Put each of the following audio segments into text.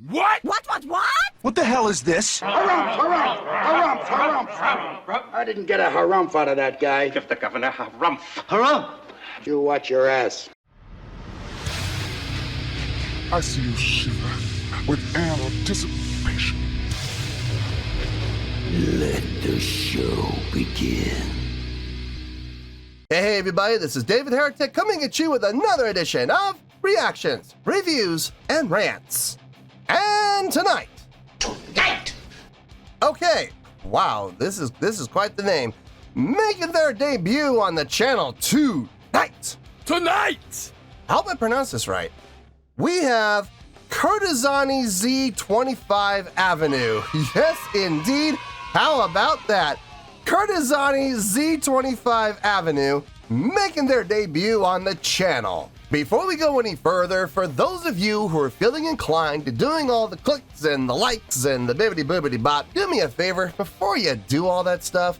What? What? What the hell is this? Harumph. I didn't get a harumph out of that guy. Give the governor harumph. Harumph! You watch your ass. I see you shiver with anticipation. Let the show begin. Hey everybody, this is David Heretic coming at you with another edition of Reactions, Reviews, and Rants. And tonight. Okay, wow, this is quite the name. Making their debut on the channel tonight. I hope I pronounced this right. We have Kurtizány Z25 Avenue. Yes, indeed. How about that? Kurtizány Z25 Avenue making their debut on the channel. Before we go any further, for those of you who are feeling inclined to doing all the clicks and the likes and the bibbity boobity bop, do me a favor, before you do all that stuff,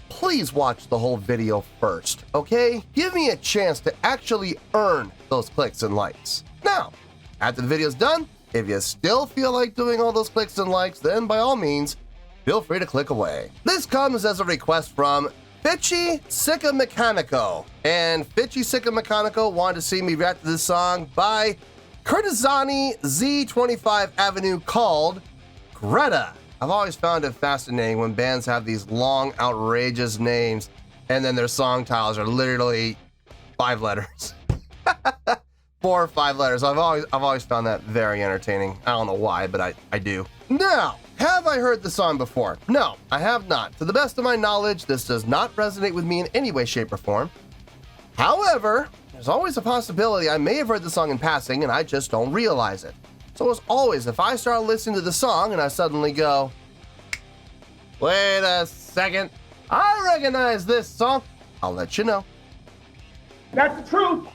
please watch the whole video first, okay? Give me a chance to actually earn those clicks and likes. Now, after the video's done, if you still feel like doing all those clicks and likes, then by all means, feel free to click away. This comes as a request from Fitchy Sicca Mechanico, and Fitchy Sicca Mechanico wanted to see me react to this song by Kurtizány Z25 Avenue called Greta. I've always found it fascinating when bands have these long, outrageous names, and then their song titles are literally 5 letters. 4 or 5 letters. I've always found that very entertaining. I don't know why, but I do. Now, have I heard the song before? No, I have not. To the best of my knowledge, this does not resonate with me in any way, shape, or form. However, there's always a possibility I may have heard the song in passing and I just don't realize it. So as always, if I start listening to the song and I suddenly go, wait a second, I recognize this song, I'll let you know. That's the truth.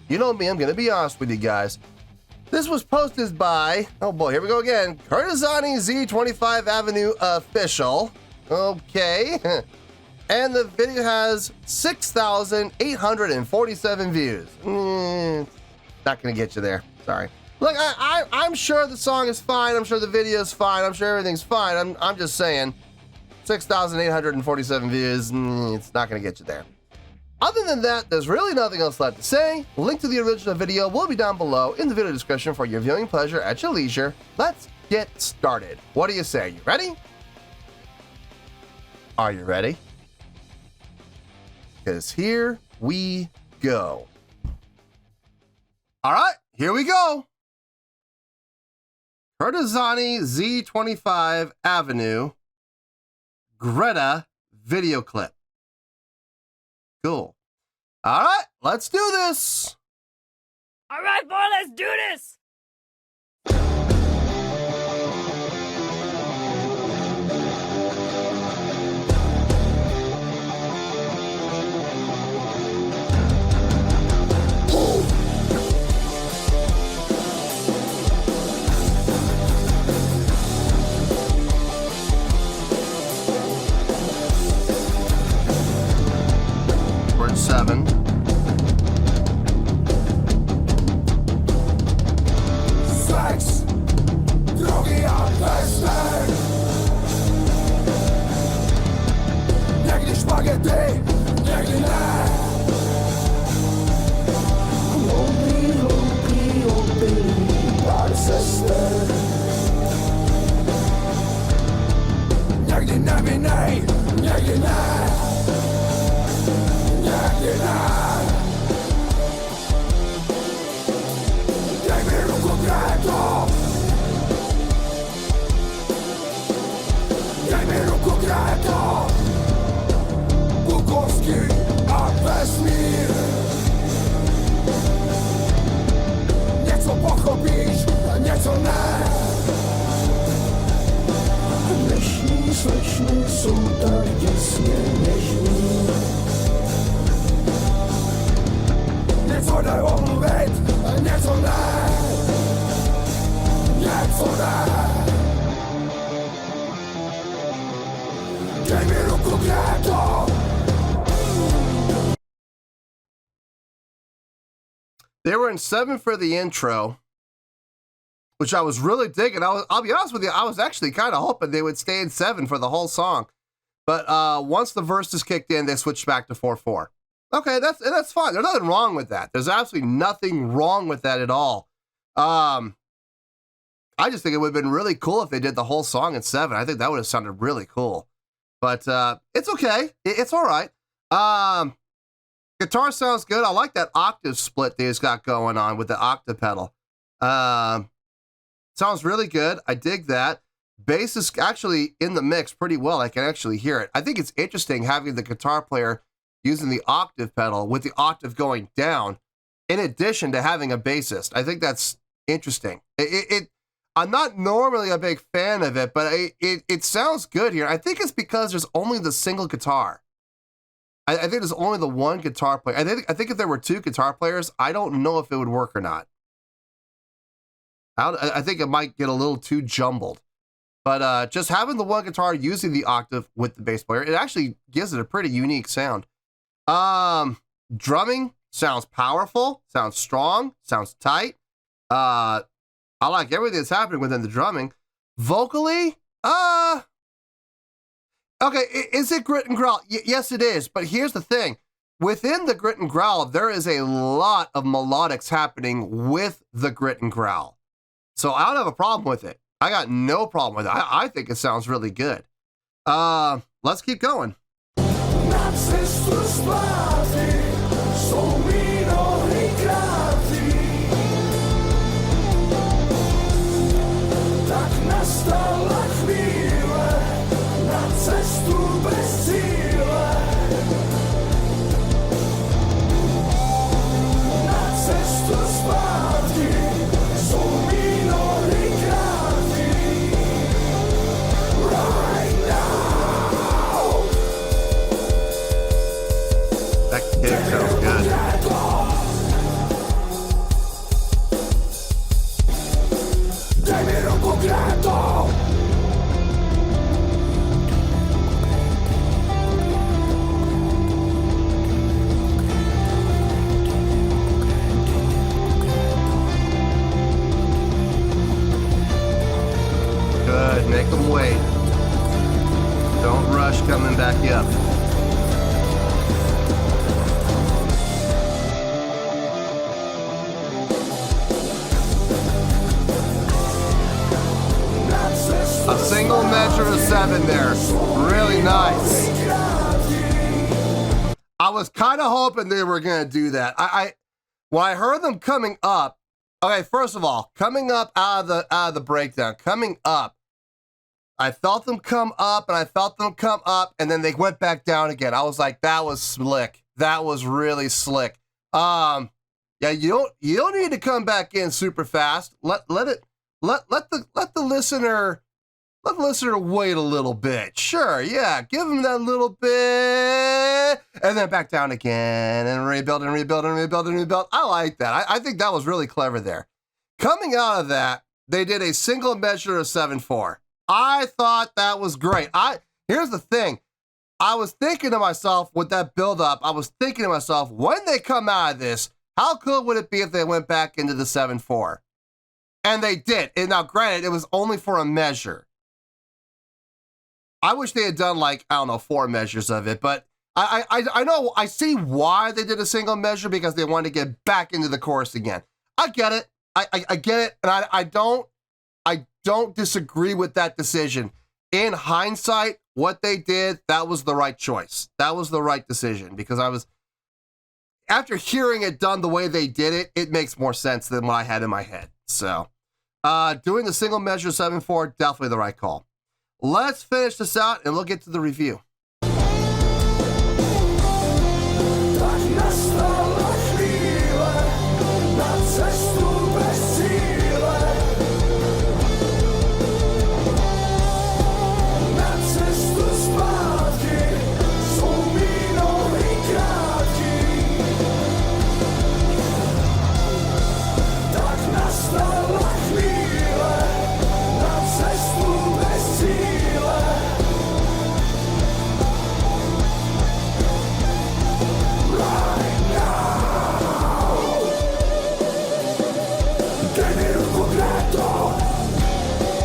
You know me, I'm gonna be honest with you guys. This was posted by, oh boy, here we go again, Kurtizány Z25 Avenue Official. Okay. And the video has 6,847 views. Not gonna get you there, sorry. Look, I'm sure the song is fine, I'm sure the video is fine, I'm sure everything's fine. I'm just saying, 6,847 views, it's not gonna get you there. Other than that, there's really nothing else left to say. Link to the original video will be down below in the video description for your viewing pleasure at your leisure. Let's get started. What do you say? You ready? Are you ready? Because here we go. All right, here we go. Kurtizány Z25 Avenue Greta video clip. Cool. All right, let's do this. All right, boy, let's do this. We're at 7. Seks, drogi jak western. Niegdy szpagety, niegdy nie. Lubi, our sister. Niegdy nie mniej, niegdy nie. Niegdy nie. Daj mi ruku, Greto. Daj mi ruku, Greto. Bukowski, a vesmír. Něco pochopíš, něco ne. Dnešní slečny jsou tak děsně nežný. Něco jde omluvit, něco ne. Něco ne. Dej mi ruku, Greto. They were in 7 for the intro, which I was really digging. I'll be honest with you, I was actually kind of hoping they would stay in 7 for the whole song. But once the verses kicked in, they switched back to 4/4. Okay, that's fine. There's nothing wrong with that. There's absolutely nothing wrong with that at all. I just think it would have been really cool if they did the whole song in 7. I think that would have sounded really cool. But it's okay. It's all right. Guitar sounds good. I like that octave split they've got going on with the octave pedal. Sounds really good. I dig that. Bass is actually in the mix pretty well. I can actually hear it. I think it's interesting having the guitar player using the octave pedal with the octave going down in addition to having a bassist. I think that's interesting. I'm not normally a big fan of it, but it sounds good here. I think it's because there's only the single guitar. I think there's only the one guitar player. I think if there were 2 guitar players, I don't know if it would work or not. I think it might get a little too jumbled. But just having the one guitar using the octave with the bass player, it actually gives it a pretty unique sound. Drumming sounds powerful, sounds strong, sounds tight. I like everything that's happening within the drumming. Vocally, okay, is it grit and growl? Yes, it is. But here's the thing. Within the grit and growl, there is a lot of melodics happening with the grit and growl. So I don't have a problem with it. I got no problem with it. I think it sounds really good. Let's keep going. It sounds good. Good, make them wait. Don't rush coming back up. A single measure of 7 there. Really nice. I was kind of hoping they were going to do that. When I heard them coming up, okay, first of all, coming up out of the breakdown, coming up, I felt them come up and I felt them come up and then they went back down again. I was like, that was slick. That was really slick. Yeah, you don't need to come back in super fast. Let the listener wait a little bit. Sure, yeah, give him that little bit, and then back down again, and rebuild. I like that. I think that was really clever there. Coming out of that, they did a single measure of 7/4. I thought that was great. Here's the thing. I was thinking to myself with that build-up, I was thinking to myself, when they come out of this, how cool would it be if they went back into the 7/4? And they did. And now, granted, it was only for a measure. I wish they had done, like, I don't know, 4 measures of it, but I know, I see why they did a single measure, because they wanted to get back into the chorus again. I get it. I get it, and I don't disagree with that decision. In hindsight, what they did, that was the right choice. That was the right decision, because after hearing it done the way they did it, it makes more sense than what I had in my head. So, doing the single measure 7/4, definitely the right call. Let's finish this out and we'll get to the review.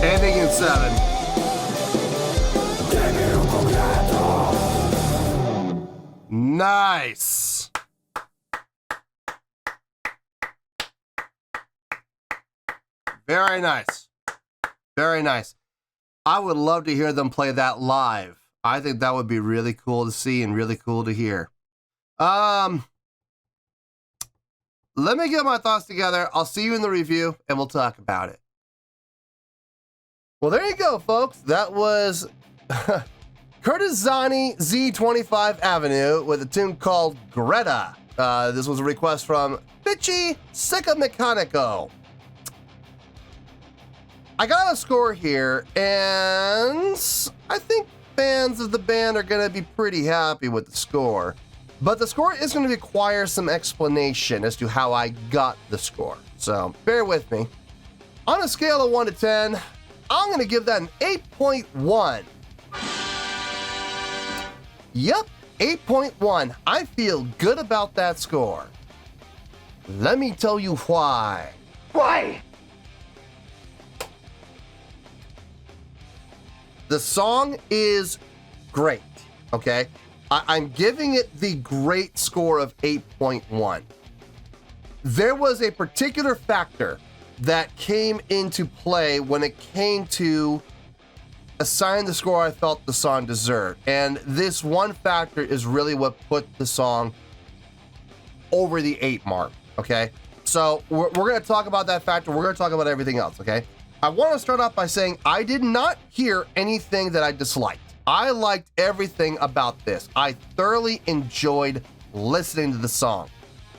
Ending in 7. Nice. Very nice. Very nice. I would love to hear them play that live. I think that would be really cool to see and really cool to hear. Let me get my thoughts together. I'll see you in the review and we'll talk about it. Well, there you go, folks. That was Kurtizány Z25 Avenue with a tune called Greta. This was a request from Bitchy Sicka Mechanico. I got a score here, and I think fans of the band are going to be pretty happy with the score. But the score is going to require some explanation as to how I got the score. So bear with me. On a scale of 1 to 10, I'm going to give that an 8.1. Yep, 8.1. I feel good about that score. Let me tell you why. Why? The song is great, okay? I'm giving it the great score of 8.1. There was a particular factor that came into play when it came to assign the score I felt the song deserved. And this one factor is really what put the song over the 8 mark, okay? So we're going to talk about that factor. We're going to talk about everything else, okay? I want to start off by saying I did not hear anything that I disliked. I liked everything about this. I thoroughly enjoyed listening to the song.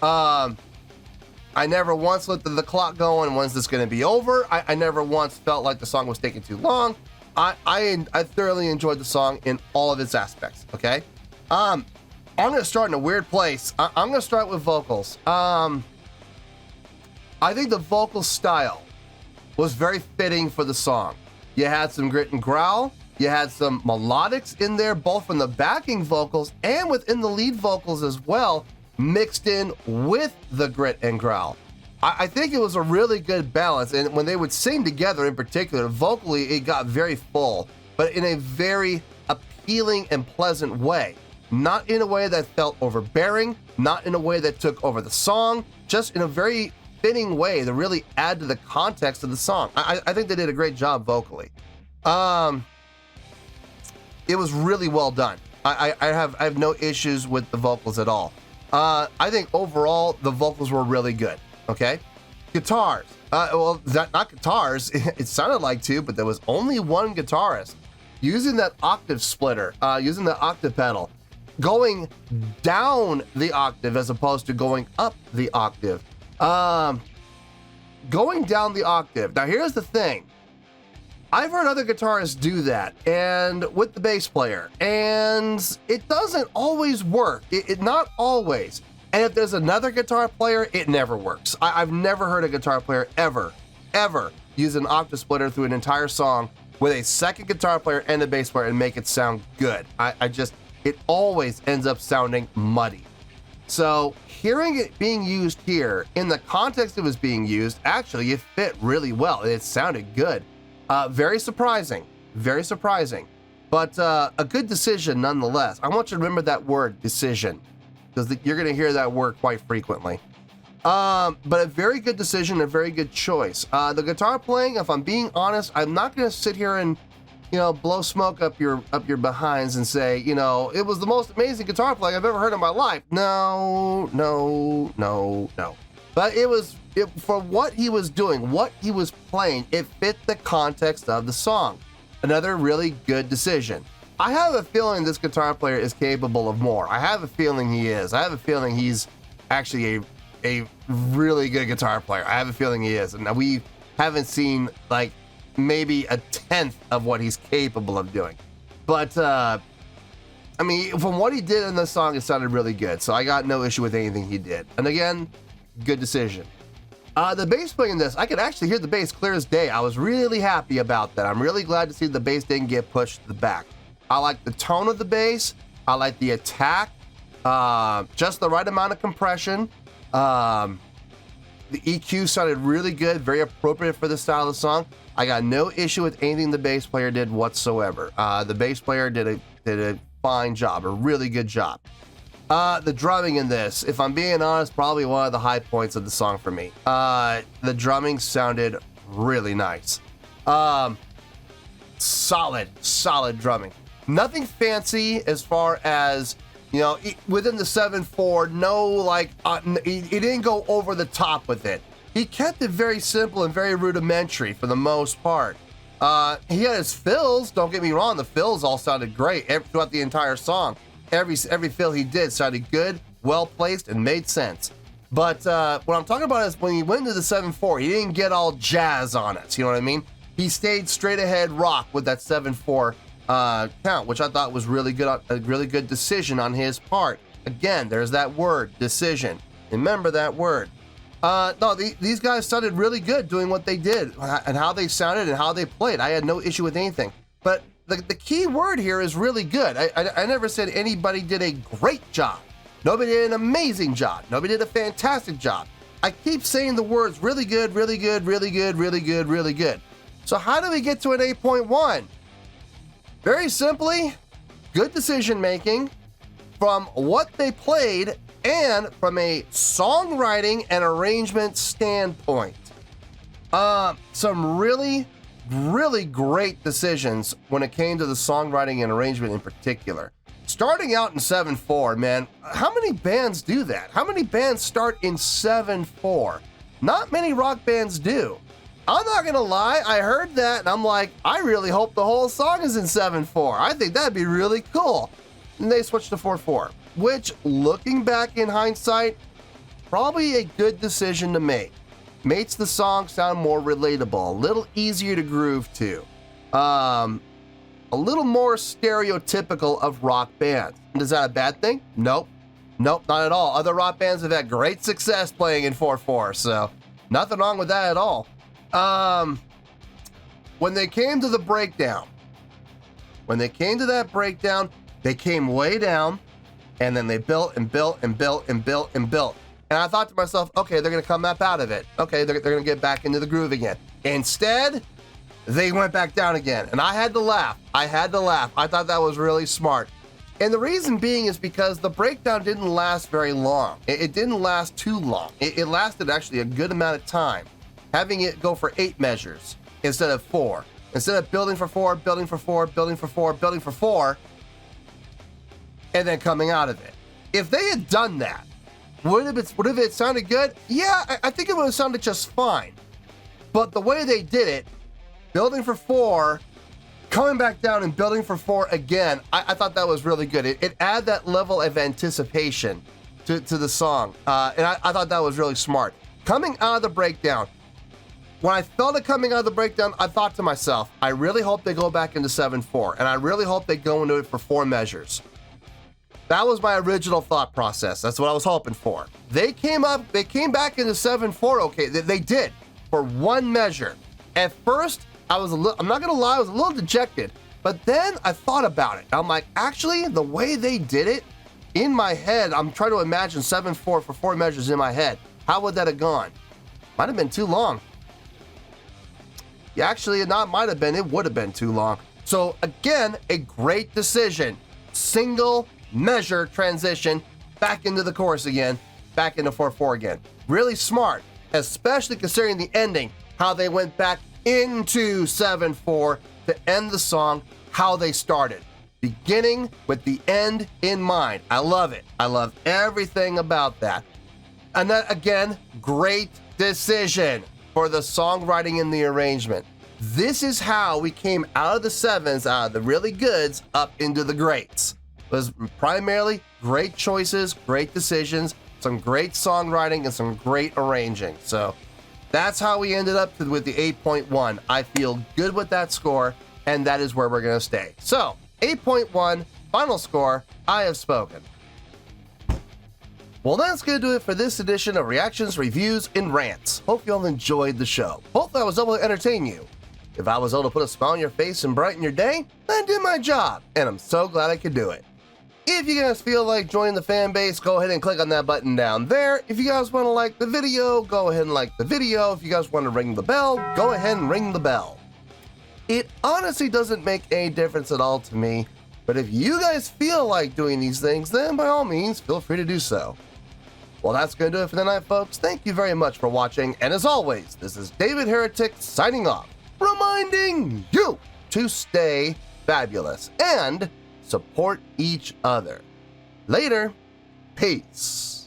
I never once looked at the clock going, when's this going to be over? I never once felt like the song was taking too long. I thoroughly enjoyed the song in all of its aspects, okay? I'm going to start in a weird place. I'm going to start with vocals. I think the vocal style was very fitting for the song. You had some grit and growl. You had some melodics in there, both from the backing vocals and within the lead vocals as well, mixed in with the grit and growl. I think it was a really good balance, and when they would sing together in particular, vocally it got very full, but in a very appealing and pleasant way. Not in a way that felt overbearing, not in a way that took over the song, just in a very fitting way to really add to the context of the song. I think they did a great job vocally. It was really well done. I have no issues with the vocals at all. I think overall the vocals were really good. Okay, guitars. Well, not guitars. It sounded like two, but there was only one guitarist using that octave splitter, using the octave pedal, going down the octave as opposed to going up the octave. Going down the octave. Now, here's the thing. I've heard other guitarists do that, and with the bass player, and it doesn't always work. It not always. And if there's another guitar player, it never works. I've never heard a guitar player ever use an octave splitter through an entire song with a second guitar player and a bass player and make it sound good. It always ends up sounding muddy. So hearing it being used here, in the context it was being used, actually it fit really well. It sounded good. Very surprising, but a good decision nonetheless. I want you to remember that word, decision, because you're going to hear that word quite frequently. But a very good decision, a very good choice. The guitar playing, if I'm being honest, I'm not going to sit here and, blow smoke up your behinds and say, it was the most amazing guitar playing I've ever heard in my life. No. But for what he was doing, what he was playing, it fit the context of the song. Another really good decision. I have a feeling this guitar player is capable of more. I have a feeling he is. I have a feeling he's actually a really good guitar player. I have a feeling he is. And we haven't seen like maybe a tenth of what he's capable of doing. But, from what he did in this song, it sounded really good. So I got no issue with anything he did. And again, good decision. The bass playing in this, I could actually hear the bass clear as day. I was really happy about that. I'm really glad to see the bass didn't get pushed to the back. I like the tone of the bass. I like the attack. Just the right amount of compression. The EQ sounded really good, very appropriate for the style of the song. I got no issue with anything the bass player did whatsoever. The bass player did a fine job, a really good job. The drumming in this, if I'm being honest, probably one of the high points of the song for me. The drumming sounded really nice. Solid drumming. Nothing fancy as far as, you know, within the 7/4, no, like, he didn't go over the top with it. He kept it very simple and very rudimentary for the most part. He had his fills, don't get me wrong, the fills all sounded great throughout the entire song. Every fill he did sounded good, well placed, and made sense. But what I'm talking about is when he went into the 7/4, he didn't get all jazz on us, you know what I mean? He stayed straight ahead rock with that 7/4 count, which I thought was a really good decision on his part. Again, there's that word, decision. Remember that word. No, these guys sounded really good doing what they did and how they sounded and how they played. I had no issue with anything. But the key word here is really good. I never said anybody did a great job. Nobody did an amazing job. Nobody did a fantastic job. I keep saying the words really good, really good, really good, really good, really good. So how do we get to an 8.1? Very simply, good decision making from what they played and from a songwriting and arrangement standpoint. Some really great decisions when it came to the songwriting and arrangement in particular. Starting out in 7/4, man, how many bands do that? How many bands start in 7/4? Not many rock bands do. I'm not gonna lie, I heard that and I'm like, I really hope the whole song is in 7/4. I think that'd be really cool. And they switched to 4/4, which, looking back in hindsight, probably a good decision to make. Makes the song sound more relatable, a little easier to groove to, a little more stereotypical of rock bands. Is that a bad thing? Nope, not at all. Other rock bands have had great success playing in 4/4, so nothing wrong with that at all. When they came to the breakdown, they came way down, and then they built and built and built and built and built. And I thought to myself, okay, they're going to come up out of it. Okay, they're going to get back into the groove again. Instead, they went back down again. And I had to laugh. I thought that was really smart. And the reason being is because the breakdown didn't last very long. It didn't last too long. It lasted actually a good amount of time, having it go for 8 measures instead of 4. Instead of building for 4, building for 4, building for 4, building for 4, and then coming out of it. If they had done that, would have it sounded good? Yeah, I think it would have sounded just fine. But the way they did it, building for 4, coming back down and building for 4 again, I thought that was really good. It added that level of anticipation to the song, and I thought that was really smart. Coming out of the breakdown, when I felt it coming out of the breakdown, I thought to myself, I really hope they go back into 7/4, and I really hope they go into it for 4 measures. That was my original thought process. That's what I was hoping for. They came back into 7/4, okay, they did, for 1 measure. At first, I'm not gonna lie, I was a little dejected, but then I thought about it. I'm like, actually, the way they did it, in my head, I'm trying to imagine 7/4 for 4 measures in my head. How would that have gone? Might have been too long. Yeah, actually, it would have been too long. So again, a great decision. Single measure transition back into the chorus again, back into 4/4 again. Really smart, especially considering the ending, how they went back into 7/4 to end the song, how they started. Beginning with the end in mind. I love it. I love everything about that. And that, again, great decision for the songwriting and the arrangement. This is how we came out of the 7s, out of the really goods, up into the greats. It was primarily great choices, great decisions, some great songwriting, and some great arranging. So that's how we ended up with the 8.1. I feel good with that score, and that is where we're going to stay. So 8.1, final score, I have spoken. Well, that's going to do it for this edition of Reactions, Reviews, and Rants. Hope you all enjoyed the show. Hope I was able to entertain you. If I was able to put a smile on your face and brighten your day, then I did my job, and I'm so glad I could do it. If you guys feel like joining the fan base, go ahead and click on that button down there. If you guys want to like the video, go ahead and like the video. If you guys want to ring the bell, go ahead and ring the bell. It honestly doesn't make any difference at all to me, but if you guys feel like doing these things, then by all means, feel free to do so. Well, that's going to do it for tonight, folks. Thank you very much for watching, and as always, this is David Heretic signing off, reminding you to stay fabulous and support each other. Later. Peace.